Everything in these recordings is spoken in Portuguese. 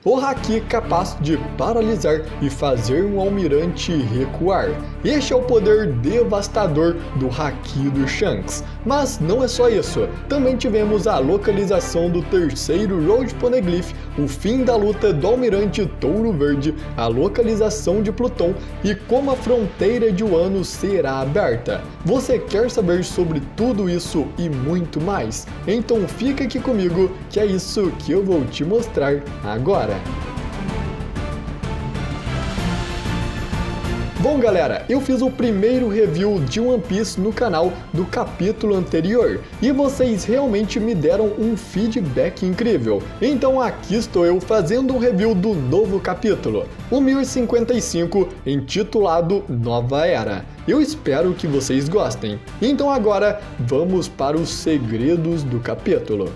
o haki capaz de paralisar e fazer um almirante recuar. Este é o poder devastador do haki do Shanks. Mas não é só isso, também tivemos a localização do terceiro Road Poneglyph, o fim da luta do almirante Touro Verde, a localização de Pluton e como a fronteira de Wano será aberta. Você quer saber sobre tudo isso e muito mais? Então fica aqui comigo que é isso que eu vou te mostrar agora. Bom galera, eu fiz o primeiro review de One Piece no canal do capítulo anterior e vocês realmente me deram um feedback incrível. Então aqui estou eu fazendo um review do novo capítulo, o 1055, intitulado Nova Era. Eu espero que vocês gostem. Então agora vamos para os segredos do capítulo.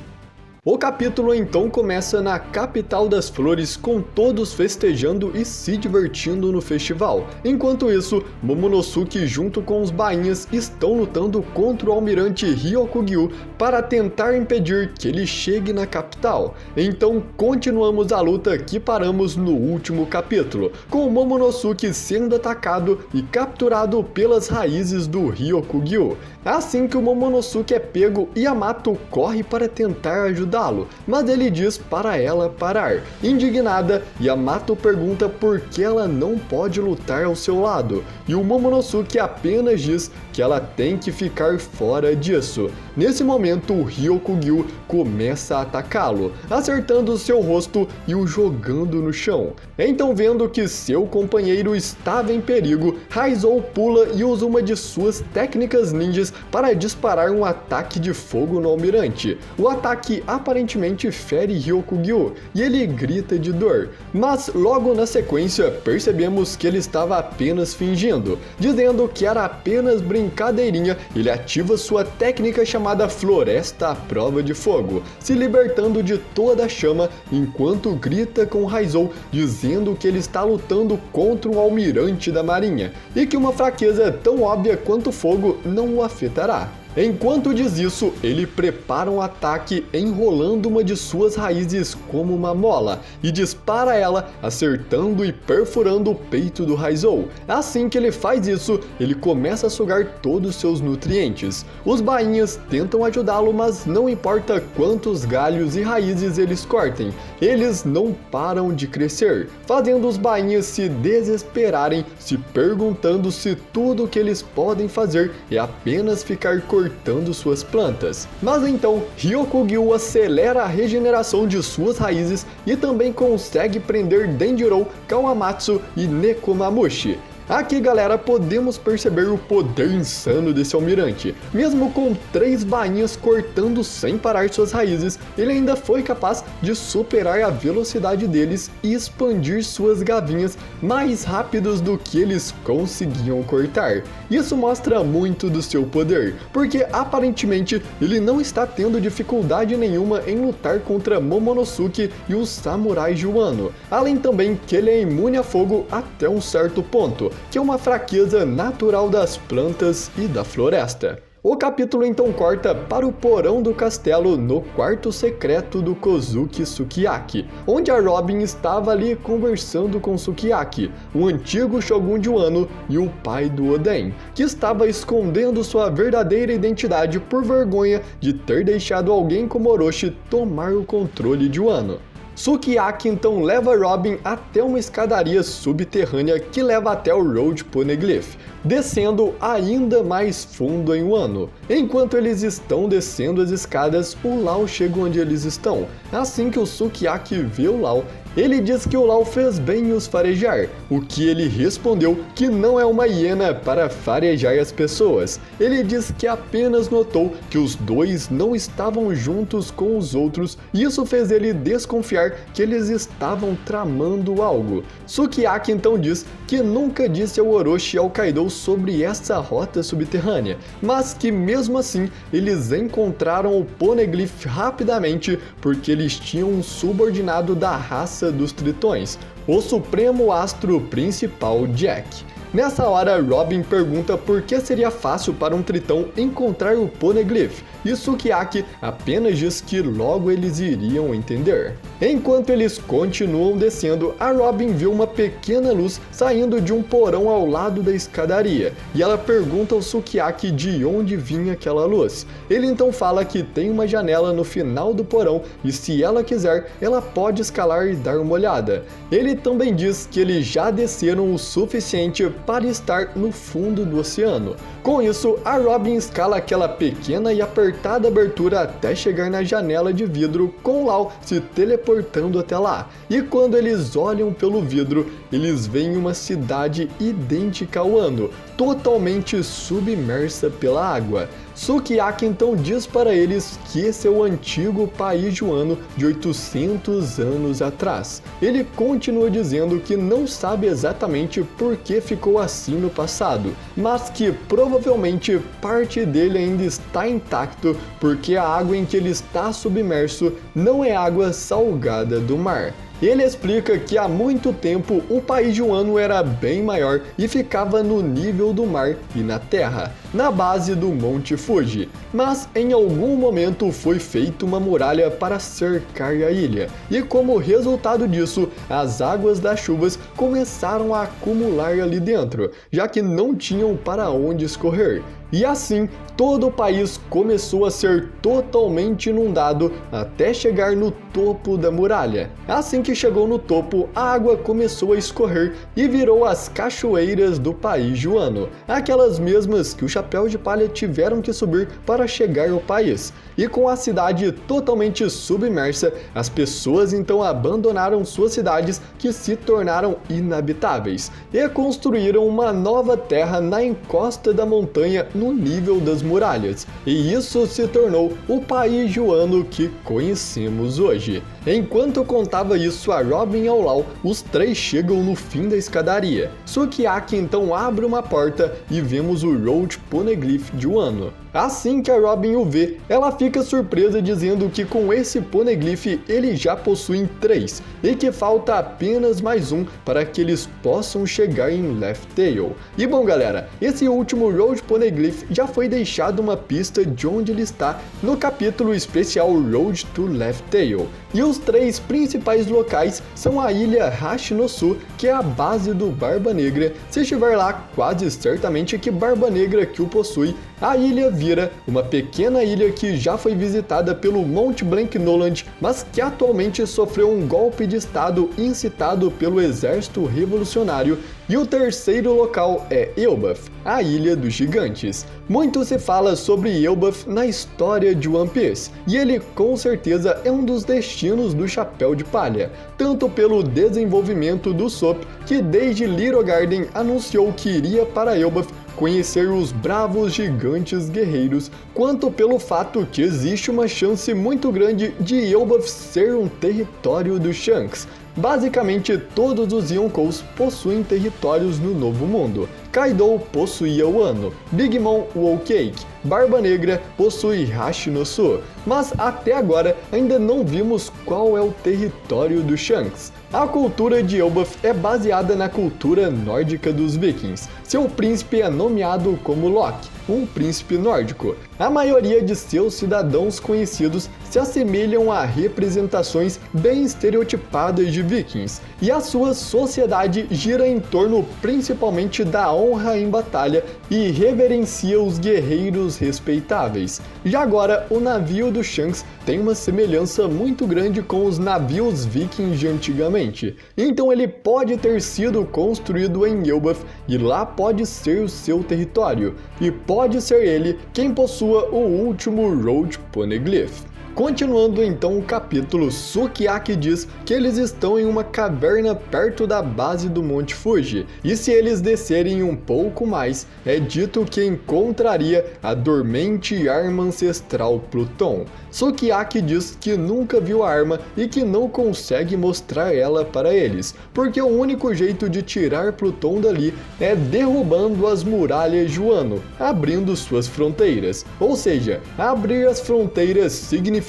O capítulo então começa na capital das flores, com todos festejando e se divertindo no festival. Enquanto isso, Momonosuke junto com os bainhas estão lutando contra o almirante Ryokugyu para tentar impedir que ele chegue na capital. Então continuamos a luta que paramos no último capítulo, com o Momonosuke sendo atacado e capturado pelas raízes do Ryokugyu. Assim que o Momonosuke é pego, Yamato corre para tentar ajudá-lo, mas ele diz para ela parar. Indignada, Yamato pergunta por que ela não pode lutar ao seu lado, e o Momonosuke apenas diz que ela tem que ficar fora disso. Nesse momento, o Ryokugyu começa a atacá-lo, acertando seu rosto e o jogando no chão. Então, vendo que seu companheiro estava em perigo, Raizou pula e usa uma de suas técnicas ninjas para disparar um ataque de fogo no almirante. O ataque aparentemente fere Ryokugyu e ele grita de dor, mas logo na sequência percebemos que ele estava apenas fingindo, dizendo que era apenas brincadeirinha. Ele ativa sua técnica chamada Floresta à Prova de Fogo, se libertando de toda a chama enquanto grita com Raizou, dizendo que ele está lutando contra um almirante da marinha e que uma fraqueza tão óbvia quanto fogo não o afetará. Enquanto diz isso, ele prepara um ataque enrolando uma de suas raízes como uma mola e dispara ela, acertando e perfurando o peito do Raizou. Assim que ele faz isso, ele começa a sugar todos seus nutrientes. Os bainhas tentam ajudá-lo, mas não importa quantos galhos e raízes eles cortem, eles não param de crescer, fazendo os bainhas se desesperarem, se perguntando se tudo o que eles podem fazer é apenas ficar cortando suas plantas. Mas então, Ryokugyu acelera a regeneração de suas raízes e também consegue prender Denjiro, Kawamatsu e Nekomamushi. Aqui galera, podemos perceber o poder insano desse almirante. Mesmo com 3 bainhas cortando sem parar suas raízes, ele ainda foi capaz de superar a velocidade deles e expandir suas gavinhas mais rápidos do que eles conseguiam cortar. Isso mostra muito do seu poder, porque aparentemente ele não está tendo dificuldade nenhuma em lutar contra Momonosuke e os samurais de Wano. Além também que ele é imune a fogo até um certo ponto, que é uma fraqueza natural das plantas e da floresta. O capítulo então corta para o porão do castelo no quarto secreto do Kozuki Sukiyaki, onde a Robin estava ali conversando com Sukiyaki, o antigo Shogun de Wano e o pai do Oden, que estava escondendo sua verdadeira identidade por vergonha de ter deixado alguém como Orochi tomar o controle de Wano. Sukiyaki então leva Robin até uma escadaria subterrânea que leva até o Road Poneglyph, descendo ainda mais fundo em Wano. Enquanto eles estão descendo as escadas, o Lau chega onde eles estão. Assim que o Sukiyaki vê o Lau, ele diz que o Lau fez bem os farejar, o que ele respondeu que não é uma hiena para farejar as pessoas. Ele diz que apenas notou que os dois não estavam juntos com os outros e isso fez ele desconfiar que eles estavam tramando algo. Sukiyaki então diz que nunca disse ao Orochi e ao Kaido sobre essa rota subterrânea, mas que mesmo assim eles encontraram o Poneglyph rapidamente porque eles tinham um subordinado da raça dos Tritões, o Supremo Astro Principal Jack. Nessa hora, Robin pergunta por que seria fácil para um tritão encontrar o Poneglyph, e Sukiyaki apenas diz que logo eles iriam entender. Enquanto eles continuam descendo, a Robin vê uma pequena luz saindo de um porão ao lado da escadaria, e ela pergunta ao Sukiyaki de onde vinha aquela luz. Ele então fala que tem uma janela no final do porão e se ela quiser, ela pode escalar e dar uma olhada. Ele também diz que eles já desceram o suficiente para estar no fundo do oceano. Com isso, a Robin escala aquela pequena e apertada abertura até chegar na janela de vidro, com Lau se teleportando até lá. E quando eles olham pelo vidro, eles veem uma cidade idêntica ao Wano, totalmente submersa pela água. Sukiyaki então diz para eles que esse é o antigo país de Wano de 800 anos atrás. Ele continua dizendo que não sabe exatamente por que ficou assim no passado, mas que provavelmente parte dele ainda está intacto porque a água em que ele está submerso não é água salgada do mar. Ele explica que há muito tempo o país de Wano era bem maior e ficava no nível do mar e na terra, na base do Monte Fuji, mas em algum momento foi feita uma muralha para cercar a ilha, e como resultado disso, as águas das chuvas começaram a acumular ali dentro, já que não tinham para onde escorrer. E assim, todo o país começou a ser totalmente inundado até chegar no topo da muralha. Assim que chegou no topo, a água começou a escorrer e virou as cachoeiras do país de Wano, aquelas mesmas que o Chapéu de Palha tiveram que subir para chegar ao país. E com a cidade totalmente submersa, as pessoas então abandonaram suas cidades que se tornaram inabitáveis e construíram uma nova terra na encosta da montanha no nível das muralhas, e isso se tornou o país de Wano que conhecemos hoje. Enquanto contava isso a Robin e ao Lau, os três chegam no fim da escadaria. Sukiyaki então abre uma porta e vemos o Road Poneglyph de Wano. Assim que a Robin o vê, ela fica surpresa dizendo que com esse Poneglyph eles já possuem 3 e que falta apenas mais um para que eles possam chegar em Laugh Tale. E bom galera, esse último Road Poneglyph já foi deixado uma pista de onde ele está no capítulo especial Road to Laugh Tale. E os 3 principais locais são a ilha Hashinosu, que é a base do Barba Negra. Se estiver lá, quase certamente que Barba Negra que o possui. A ilha Vira, uma pequena ilha que já foi visitada pelo Monte Blanknoland, mas que atualmente sofreu um golpe de estado incitado pelo exército revolucionário. E o terceiro local é Elbaf, a Ilha dos Gigantes. Muito se fala sobre Elbaf na história de One Piece, e ele com certeza é um dos destinos do Chapéu de Palha, tanto pelo desenvolvimento do Sop, que desde Little Garden anunciou que iria para Elbaf conhecer os bravos gigantes guerreiros, quanto pelo fato que existe uma chance muito grande de Elbaf ser um território dos Shanks. Basicamente, todos os Yonkous possuem territórios no Novo Mundo. Kaido possuía Wano, Big Mom Whole Cake, Barba Negra possui Hashinosu, mas até agora ainda não vimos qual é o território dos Shanks. A cultura de Elbaf é baseada na cultura nórdica dos Vikings. Seu príncipe é nomeado como Loki, um príncipe nórdico. A maioria de seus cidadãos conhecidos se assemelham a representações bem estereotipadas de vikings, e a sua sociedade gira em torno principalmente da honra em batalha e reverencia os guerreiros respeitáveis. Já agora, o navio do Shanks tem uma semelhança muito grande com os navios vikings de antigamente, então ele pode ter sido construído em Elbaf e lá pode ser o seu território, e pode ser ele quem possua o último Road Poneglyph. Continuando então o capítulo, Sukiyaki diz que eles estão em uma caverna perto da base do Monte Fuji, e se eles descerem um pouco mais, é dito que encontraria a dormente arma ancestral Pluton. Sukiyaki diz que nunca viu a arma e que não consegue mostrar ela para eles, porque o único jeito de tirar Pluton dali é derrubando as muralhas de Wano, abrindo suas fronteiras. Ou seja, abrir as fronteiras significa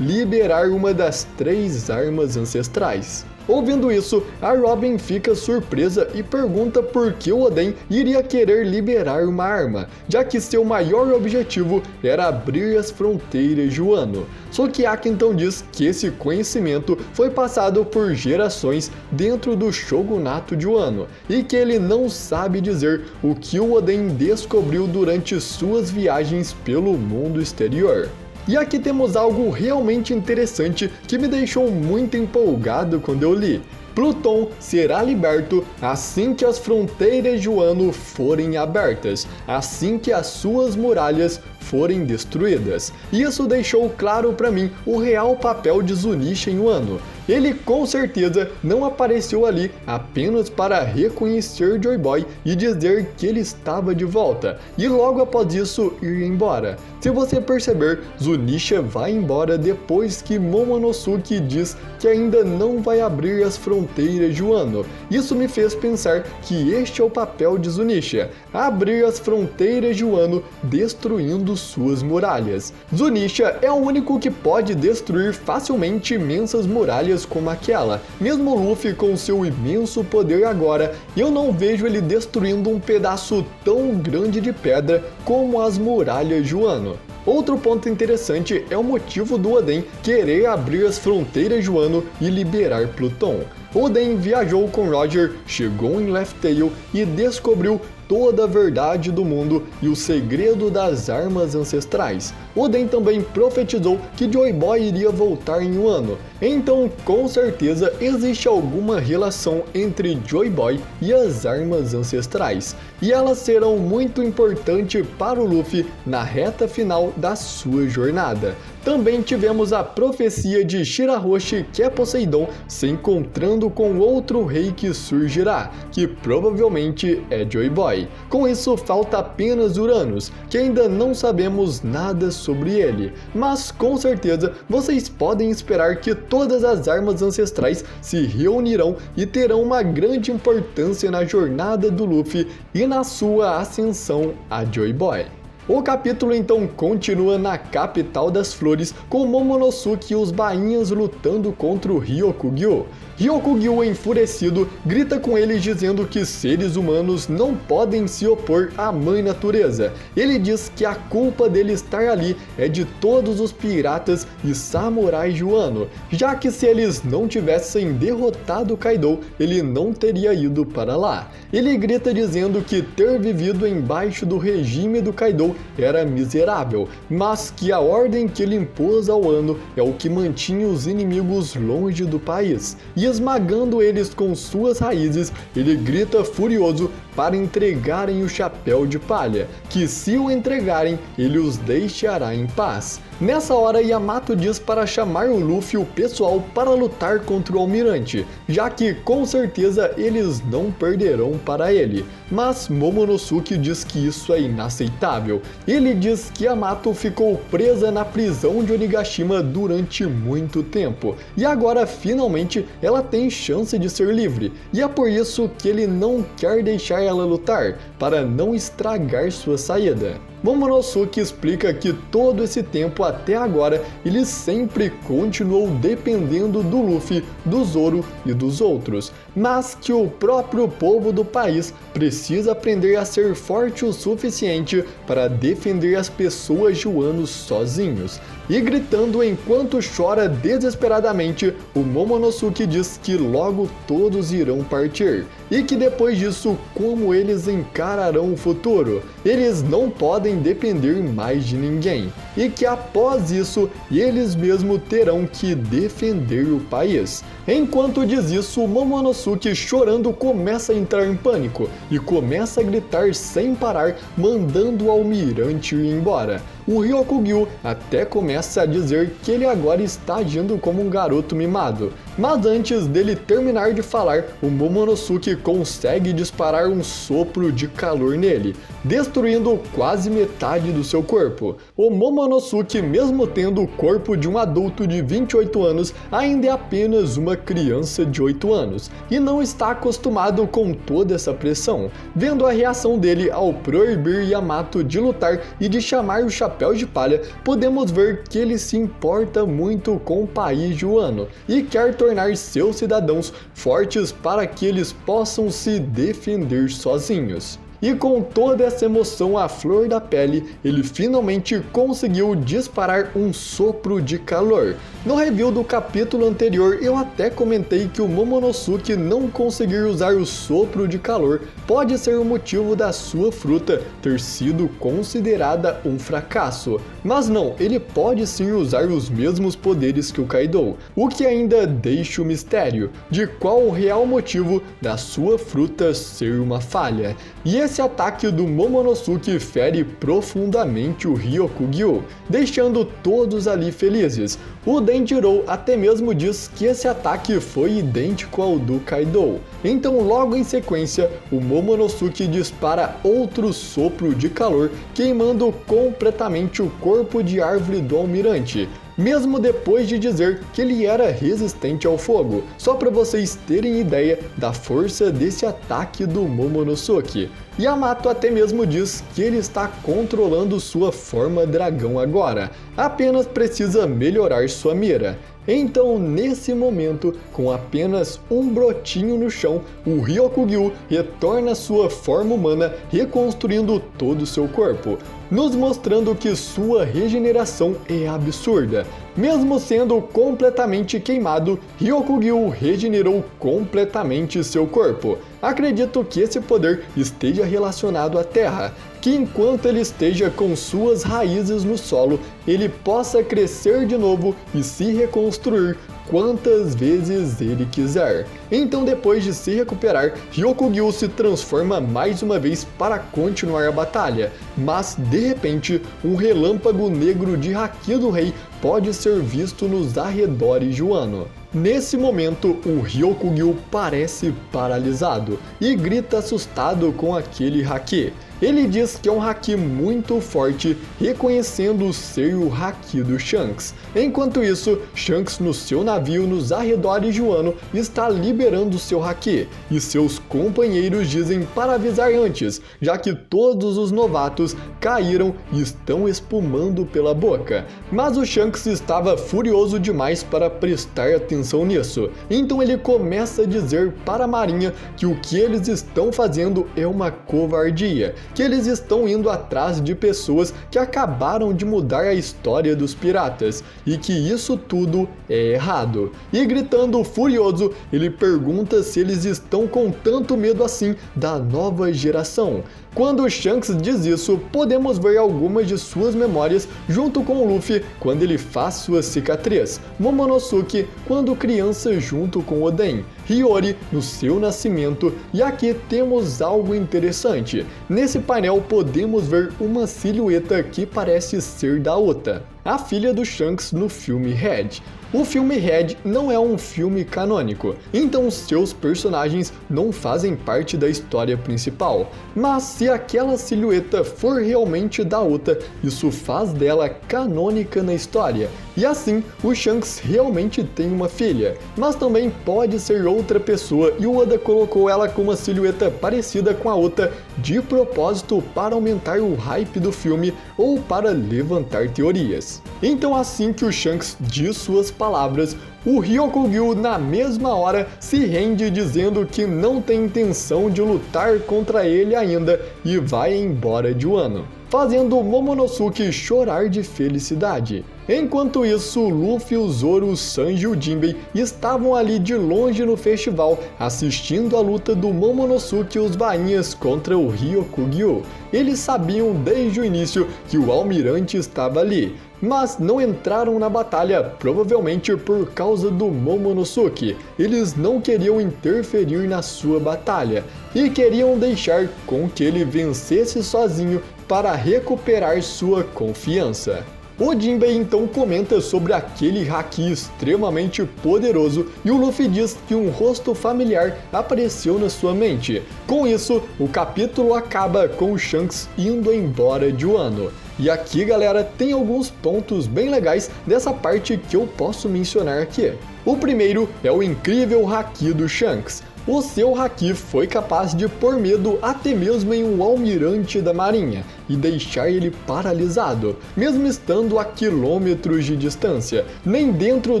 liberar uma das 3 armas ancestrais. Ouvindo isso, a Robin fica surpresa e pergunta por que o Oden iria querer liberar uma arma, já que seu maior objetivo era abrir as fronteiras de Wano. Sukiyaki então diz que esse conhecimento foi passado por gerações dentro do shogunato de Wano e que ele não sabe dizer o que o Oden descobriu durante suas viagens pelo mundo exterior. E aqui temos algo realmente interessante que me deixou muito empolgado quando eu li. Pluton será liberto assim que as fronteiras de Wano forem abertas, assim que as suas muralhas forem destruídas. E isso deixou claro para mim o real papel de Zunisha em Wano. Ele com certeza não apareceu ali apenas para reconhecer Joy Boy e dizer que ele estava de volta, e logo após isso ir embora. Se você perceber, Zunisha vai embora depois que Momonosuke diz que ainda não vai abrir as fronteiras de Wano. Isso me fez pensar que este é o papel de Zunisha, abrir as fronteiras de Wano destruindo suas muralhas. Zunisha é o único que pode destruir facilmente imensas muralhas como aquela. Mesmo Luffy com seu imenso poder agora, eu não vejo ele destruindo um pedaço tão grande de pedra como as muralhas de Wano. Outro ponto interessante é o motivo do Oden querer abrir as fronteiras de Wano e liberar Pluton. Oden viajou com Roger, chegou em Laugh Tale e descobriu toda a verdade do mundo e o segredo das armas ancestrais. Oden também profetizou que Joy Boy iria voltar em Wano, então com certeza existe alguma relação entre Joy Boy e as armas ancestrais, e elas serão muito importantes para o Luffy na reta final da sua jornada. Também tivemos a profecia de Shirahoshi, que é Poseidon, se encontrando com outro rei que surgirá, que provavelmente é Joy Boy. Com isso, falta apenas Uranus, que ainda não sabemos nada sobre ele, mas com certeza vocês podem esperar que todas as armas ancestrais se reunirão e terão uma grande importância na jornada do Luffy e na sua ascensão a Joy Boy. O capítulo então continua na capital das flores, com Momonosuke e os bainhas lutando contra o Ryokugyu. Ryokugyu, enfurecido, grita com eles dizendo que seres humanos não podem se opor à mãe natureza. Ele diz que a culpa dele estar ali é de todos os piratas e samurais de Wano, já que se eles não tivessem derrotado Kaido, ele não teria ido para lá. Ele grita dizendo que ter vivido embaixo do regime do Kaido era miserável, mas que a ordem que ele impôs ao Wano é o que mantinha os inimigos longe do país. E esmagando eles com suas raízes, ele grita furioso para entregarem o chapéu de palha, que se o entregarem, ele os deixará em paz. Nessa hora, Yamato diz para chamar o Luffy e o pessoal para lutar contra o almirante, já que com certeza eles não perderão para ele. Mas Momonosuke diz que isso é inaceitável. Ele diz que Yamato ficou presa na prisão de Onigashima durante muito tempo, e agora finalmente ela tem chance de ser livre, e é por isso que ele não quer deixar ela lutar, para não estragar sua saída. Momonosuke explica que todo esse tempo até agora ele sempre continuou dependendo do Luffy, do Zoro e dos outros, mas que o próprio povo do país precisa aprender a ser forte o suficiente para defender as pessoas de Wano sozinhos. E gritando enquanto chora desesperadamente, o Momonosuke diz que logo todos irão partir, e que depois disso, como eles encararão o futuro? Eles não podem depender mais de ninguém, e que após isso, eles mesmos terão que defender o país. Enquanto diz isso, o Momonosuke, chorando, começa a entrar em pânico, e começa a gritar sem parar, mandando o almirante ir embora. O Ryokugyu até começa a dizer que ele agora está agindo como um garoto mimado, mas antes dele terminar de falar, o Momonosuke consegue disparar um sopro de calor nele, destruindo quase metade do seu corpo. O Momonosuke, mesmo tendo o corpo de um adulto de 28 anos, ainda é apenas uma criança de 8 anos, e não está acostumado com toda essa pressão. Vendo a reação dele ao proibir Yamato de lutar e de chamar o chapéu Chapéu de Palha, podemos ver que ele se importa muito com o país de Wano e quer tornar seus cidadãos fortes para que eles possam se defender sozinhos. E com toda essa emoção à flor da pele, ele finalmente conseguiu disparar um sopro de calor. No review do capítulo anterior, eu até comentei que o Momonosuke não conseguir usar o sopro de calor pode ser o motivo da sua fruta ter sido considerada um fracasso. Mas não, ele pode sim usar os mesmos poderes que o Kaido, o que ainda deixa o mistério de qual o real motivo da sua fruta ser uma falha. E esse ataque do Momonosuke fere profundamente o Ryokugyu, deixando todos ali felizes. O Denjiro até mesmo diz que esse ataque foi idêntico ao do Kaido. Então logo em sequência, o Momonosuke dispara outro sopro de calor, queimando completamente o corpo de árvore do almirante, mesmo depois de dizer que ele era resistente ao fogo, só para vocês terem ideia da força desse ataque do Momonosuke. Yamato até mesmo diz que ele está controlando sua forma dragão agora, apenas precisa melhorar sua mira. Então, nesse momento, com apenas um brotinho no chão, o Ryokugyu retorna à sua forma humana, reconstruindo todo o seu corpo, nos mostrando que sua regeneração é absurda. Mesmo sendo completamente queimado, Ryokugyu regenerou completamente seu corpo. Acredito que esse poder esteja relacionado à terra, que enquanto ele esteja com suas raízes no solo, ele possa crescer de novo e se reconstruir quantas vezes ele quiser. Então, depois de se recuperar, Ryokugyu se transforma mais uma vez para continuar a batalha, mas de repente um relâmpago negro de Haki do Rei pode ser visto nos arredores de Wano. Nesse momento, o Ryokugyu parece paralisado e grita assustado com aquele Haki. Ele diz que é um Haki muito forte, reconhecendo ser o Haki do Shanks. Enquanto isso, Shanks no seu navio nos arredores de Wano está liberando seu Haki, e seus companheiros dizem para avisar antes, já que todos os novatos caíram e estão espumando pela boca. Mas o Shanks estava furioso demais para prestar atenção nisso, então ele começa a dizer para a marinha que o que eles estão fazendo é uma covardia, que eles estão indo atrás de pessoas que acabaram de mudar a história dos piratas e que isso tudo é errado. E gritando furioso, ele pergunta se eles estão com tanto medo assim da nova geração. Quando o Shanks diz isso, podemos ver algumas de suas memórias junto com o Luffy quando ele faz sua cicatriz, Momonosuke quando criança junto com Oden, Hiyori no seu nascimento, e aqui temos algo interessante. Nesse painel podemos ver uma silhueta que parece ser da Ota, a filha do Shanks no filme Red. O filme Red não é um filme canônico, então seus personagens não fazem parte da história principal. Mas se aquela silhueta for realmente da Ota, isso faz dela canônica na história. E assim, o Shanks realmente tem uma filha, mas também pode ser outra pessoa e o Oda colocou ela com uma silhueta parecida com a Ota de propósito para aumentar o hype do filme ou para levantar teorias. Então assim que o Shanks diz suas palavras, o Ryokugyu na mesma hora se rende dizendo que não tem intenção de lutar contra ele ainda e vai embora de Wano, fazendo Momonosuke chorar de felicidade. Enquanto isso, Luffy, o Zoro, o Sanji e o Jinbei estavam ali de longe no festival, assistindo a luta do Momonosuke e os bainhas contra o Ryokugyu. Eles sabiam desde o início que o almirante estava ali, mas não entraram na batalha, provavelmente por causa do Momonosuke. Eles não queriam interferir na sua batalha e queriam deixar com que ele vencesse sozinho para recuperar sua confiança. O Jinbei então comenta sobre aquele Haki extremamente poderoso e o Luffy diz que um rosto familiar apareceu na sua mente. Com isso, o capítulo acaba com o Shanks indo embora de Wano. E aqui, galera, tem alguns pontos bem legais dessa parte que eu posso mencionar aqui. O primeiro é o incrível Haki do Shanks. O seu Haki foi capaz de pôr medo até mesmo em um almirante da marinha e deixar ele paralisado, mesmo estando a quilômetros de distância. Nem dentro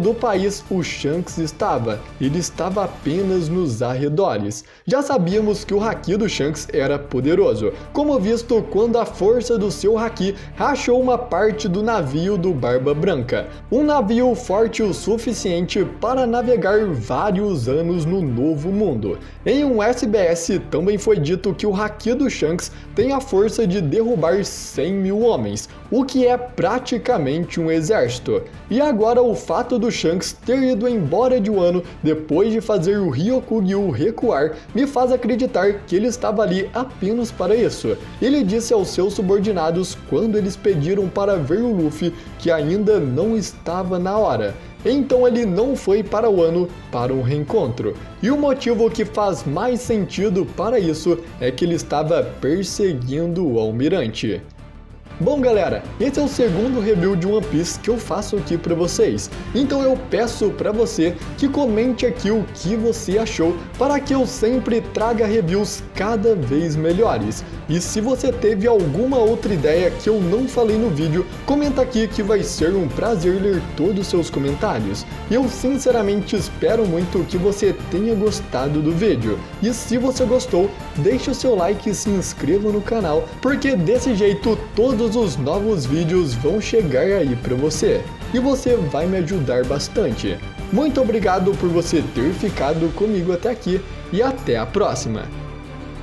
do país o Shanks estava, ele estava apenas nos arredores. Já sabíamos que o Haki do Shanks era poderoso, como visto quando a força do seu Haki rachou uma parte do navio do Barba Branca. Um navio forte o suficiente para navegar vários anos no Novo Mundo. Em um SBS também foi dito que o Haki do Shanks tem a força de derrubar 100 mil homens, o que é praticamente um exército. E agora o fato do Shanks ter ido embora de Wano depois de fazer o Ryokugyu recuar me faz acreditar que ele estava ali apenas para isso. Ele disse aos seus subordinados quando eles pediram para ver o Luffy que ainda não estava na hora. Então ele não foi para Wano para um reencontro. E o motivo que faz mais sentido para isso é que ele estava perseguindo o almirante. Bom galera, esse é o segundo review de One Piece que eu faço aqui para vocês, então eu peço para você que comente aqui o que você achou para que eu sempre traga reviews cada vez melhores. E se você teve alguma outra ideia que eu não falei no vídeo, comenta aqui que vai ser um prazer ler todos os seus comentários. E eu sinceramente espero muito que você tenha gostado do vídeo. E se você gostou, deixe o seu like e se inscreva no canal, porque desse jeito todos os novos vídeos vão chegar aí para você. E você vai me ajudar bastante. Muito obrigado por você ter ficado comigo até aqui e até a próxima!